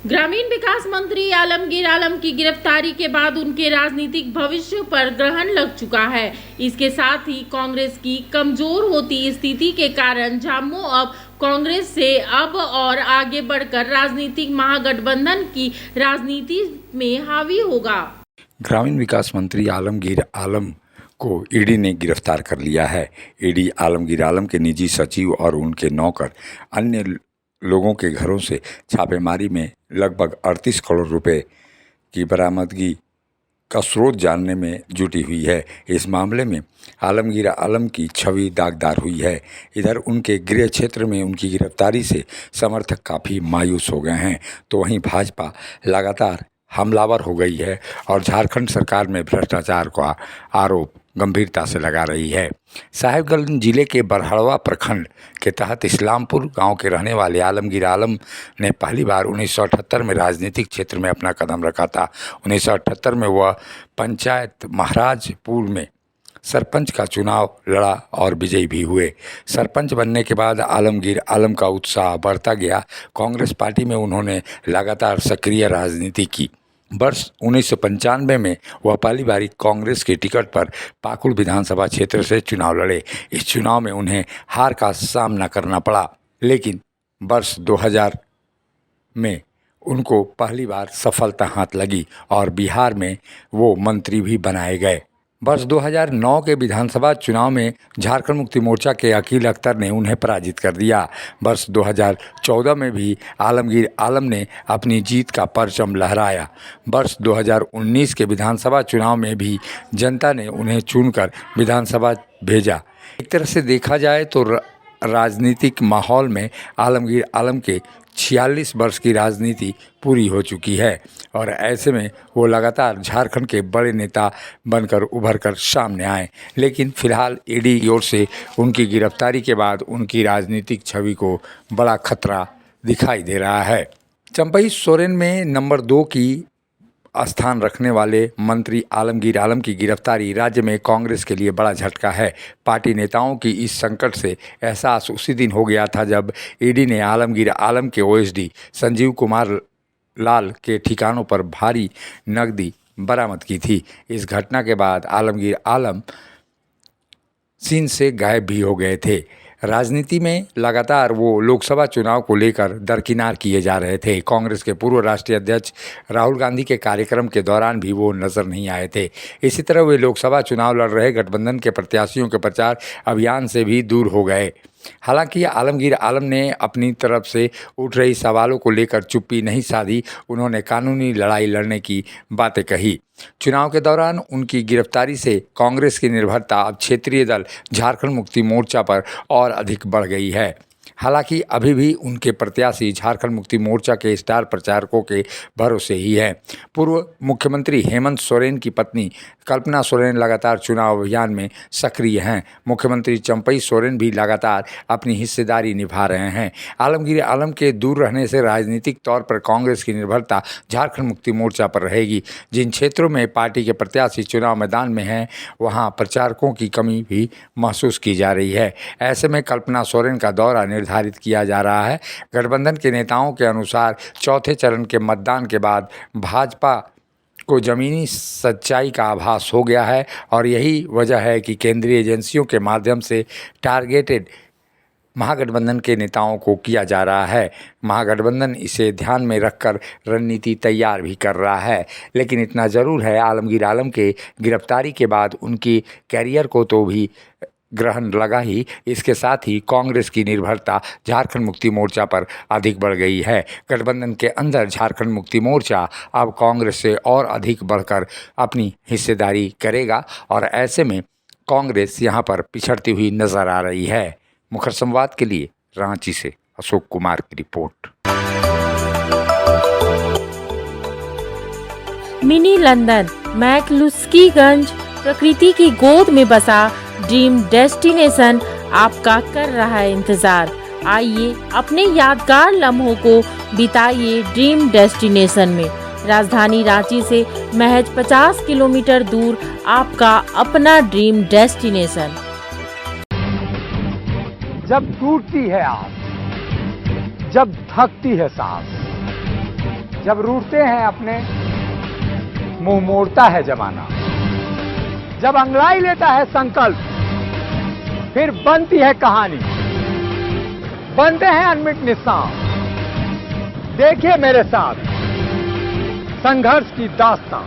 ग्रामीण विकास मंत्री आलमगीर आलम की गिरफ्तारी के बाद उनके राजनीतिक भविष्य पर ग्रहण लग चुका है। इसके साथ ही कांग्रेस की कमजोर होती स्थिति के कारण झामुमो अब कांग्रेस से अब और आगे बढ़कर राजनीतिक महागठबंधन की राजनीति में हावी होगा। ग्रामीण विकास मंत्री आलमगीर आलम को ईडी ने गिरफ्तार कर लिया है। ईडी आलमगीर आलम के निजी सचिव और उनके नौकर अन्य लोगों के घरों से छापेमारी में लगभग 38 करोड़ रुपए की बरामदगी का स्रोत जानने में जुटी हुई है। इस मामले में आलमगीर आलम की छवि दागदार हुई है। इधर उनके गृह क्षेत्र में उनकी गिरफ्तारी से समर्थक काफ़ी मायूस हो गए हैं, तो वहीं भाजपा लगातार हमलावर हो गई है और झारखंड सरकार में भ्रष्टाचार का आरोप गंभीरता से लगा रही है। साहिबगंज जिले के बरहड़वा प्रखंड के तहत इस्लामपुर गांव के रहने वाले आलमगीर आलम ने पहली बार 1978 में राजनीतिक क्षेत्र में अपना कदम रखा था। 1978 में वह पंचायत महाराजपुर में सरपंच का चुनाव लड़ा और विजयी भी हुए। सरपंच बनने के बाद आलमगीर आलम का उत्साह बढ़ता गया। कांग्रेस पार्टी में उन्होंने लगातार सक्रिय राजनीति की। वर्ष 1995 में वह पहली बार कांग्रेस के टिकट पर पाकुड़ विधानसभा क्षेत्र से चुनाव लड़े। इस चुनाव में उन्हें हार का सामना करना पड़ा, लेकिन वर्ष 2000 में उनको पहली बार सफलता हाथ लगी और बिहार में वो मंत्री भी बनाए गए। वर्ष 2009 के विधानसभा चुनाव में झारखंड मुक्ति मोर्चा के अकील अख्तर ने उन्हें पराजित कर दिया। वर्ष 2014 में भी आलमगीर आलम ने अपनी जीत का परचम लहराया। वर्ष 2019 के विधानसभा चुनाव में भी जनता ने उन्हें चुनकर विधानसभा भेजा। एक तरह से देखा जाए तो राजनीतिक माहौल में आलमगीर आलम के 46 वर्ष की राजनीति पूरी हो चुकी है और ऐसे में वो लगातार झारखंड के बड़े नेता बनकर उभर कर सामने आए। लेकिन फिलहाल ईडी की ओर से उनकी गिरफ्तारी के बाद उनकी राजनीतिक छवि को बड़ा खतरा दिखाई दे रहा है। चंपई सोरेन में नंबर 2 की स्थान रखने वाले मंत्री आलमगीर आलम की गिरफ्तारी राज्य में कांग्रेस के लिए बड़ा झटका है। पार्टी नेताओं की इस संकट से एहसास उसी दिन हो गया था जब ईडी ने आलमगीर आलम के ओएसडी संजीव कुमार लाल के ठिकानों पर भारी नकदी बरामद की थी। इस घटना के बाद आलमगीर आलम सीन से गायब भी हो गए थे। राजनीति में लगातार वो लोकसभा चुनाव को लेकर दरकिनार किए जा रहे थे। कांग्रेस के पूर्व राष्ट्रीय अध्यक्ष राहुल गांधी के कार्यक्रम के दौरान भी वो नजर नहीं आए थे। इसी तरह वे लोकसभा चुनाव लड़ रहे गठबंधन के प्रत्याशियों के प्रचार अभियान से भी दूर हो गए। हालांकि आलमगीर आलम ने अपनी तरफ से उठ रही सवालों को लेकर चुप्पी नहीं साधी। उन्होंने कानूनी लड़ाई लड़ने की बातें कही। चुनाव के दौरान उनकी गिरफ्तारी से कांग्रेस की निर्भरता अब क्षेत्रीय दल झारखंड मुक्ति मोर्चा पर और अधिक बढ़ गई है। हालांकि अभी भी उनके प्रत्याशी झारखंड मुक्ति मोर्चा के स्टार प्रचारकों के भरोसे ही हैं। पूर्व मुख्यमंत्री हेमंत सोरेन की पत्नी कल्पना सोरेन लगातार चुनाव अभियान में सक्रिय हैं। मुख्यमंत्री चंपई सोरेन भी लगातार अपनी हिस्सेदारी निभा रहे हैं। आलमगीर आलम के दूर रहने से राजनीतिक तौर पर कांग्रेस की निर्भरता झारखंड मुक्ति मोर्चा पर रहेगी। जिन क्षेत्रों में पार्टी के प्रत्याशी चुनाव मैदान में हैं, वहां प्रचारकों की कमी भी महसूस की जा रही है। ऐसे में कल्पना सोरेन का दौरा निर्धारित किया जा रहा है। गठबंधन के नेताओं के अनुसार चौथे चरण के मतदान के बाद भाजपा को जमीनी सच्चाई का आभास हो गया है और यही वजह है कि केंद्रीय एजेंसियों के माध्यम से टारगेटेड महागठबंधन के नेताओं को किया जा रहा है। महागठबंधन इसे ध्यान में रखकर रणनीति तैयार भी कर रहा है। लेकिन इतना ज़रूर है, आलमगीर आलम के गिरफ्तारी के बाद उनकी कैरियर को तो भी ग्रहण लगा ही, इसके साथ ही कांग्रेस की निर्भरता झारखंड मुक्ति मोर्चा पर अधिक बढ़ गई है। गठबंधन के अंदर झारखंड मुक्ति मोर्चा अब कांग्रेस से और अधिक बढ़कर अपनी हिस्सेदारी करेगा और ऐसे में कांग्रेस यहां पर पिछड़ती हुई नजर आ रही है। मुखर संवाद के लिए रांची से अशोक कुमार की रिपोर्ट। मिनी लंदन मैक्लुस्कीगंज प्रकृति की गोद में बसा ड्रीम डेस्टिनेशन आपका कर रहा है इंतजार। आइए अपने यादगार लम्हों को बिताइए ड्रीम डेस्टिनेशन में। राजधानी रांची से महज 50 किलोमीटर दूर आपका अपना ड्रीम डेस्टिनेशन। जब टूटती है आस, जब थकती है सांस, जब रूठते हैं अपने, मुंह मोड़ता है जमाना। जब अंगड़ाई लेता है संकल्प, फिर बनती है कहानी, बनते हैं अनमिट निशान। देखिए मेरे साथ संघर्ष की दास्तां।